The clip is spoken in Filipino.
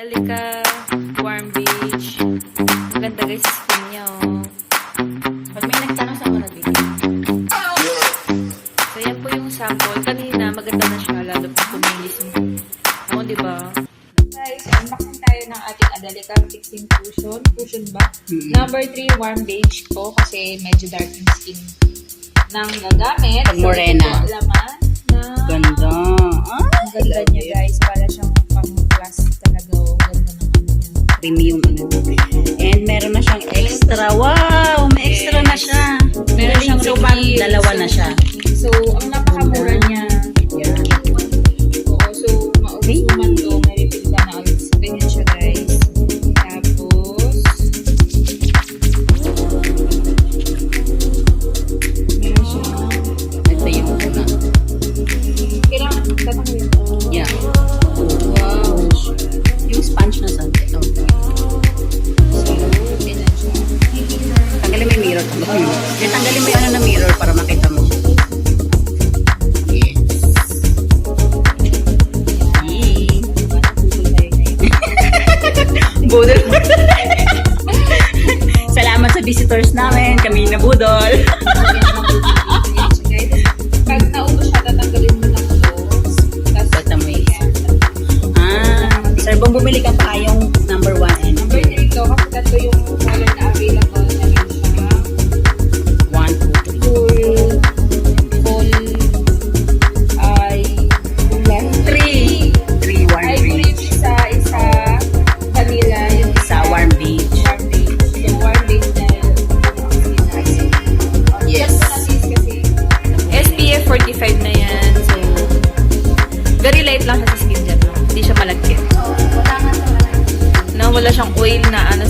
Adelica, Warm Beige. Maganda guys sa skin niya, oh. Pag may nagtanong sa mga dito. So, yan po yung sample. Kanina, maganda na siya, lalo pa kumilis yung diba? Guys, unboxing tayo ng ating Adelica Fixing Cushion. Cushion ba? Number 3, Warm Beige ko kasi medyo dark yung skin nang gagamit. Pag morena. So, ito laman na Ganda. ang ganda niya guys. Para siyang pang-glass talaga. Oh. Ganda ng ano niya. Premium. And meron na siyang extra. Wow! May extra na siya. Meron siyang so, refill. dalawa na siya. So, ang napakamura niya. Yeah. Oo, so, maubos naman to. May refill ka na ulit. Ganyan siya guys. Tapos, meron siya. Ito yung una. Kailangan, tatanggalin. Yeah. Wow. Yung sponge na sa ito. So, ganyan siya. Tanggalin mo yung mirror. Tanggalin mo yung ano na mirror para makita mo. Yes. Yee. Budol. Salamat sa visitors namin. Kami na budol. Pag naubos siya, tatanggalin mo lang ito. Bata mo yun. Sir, bang bumili ka pa yung number 1 and Number 3 ito, kasi tatlo yung color na available. Meron siya 1, 2, 3. full eye black. 3 warm Eye beige. cream isa vanilla, yung Sa warm beige. warm beige. Yung warm beige na Yes. kasi SPF 45 na yan. So, very light lang siya sa skin dyan. No? Hindi siya malagkit. wala nga sa No, wala siyang oil na ano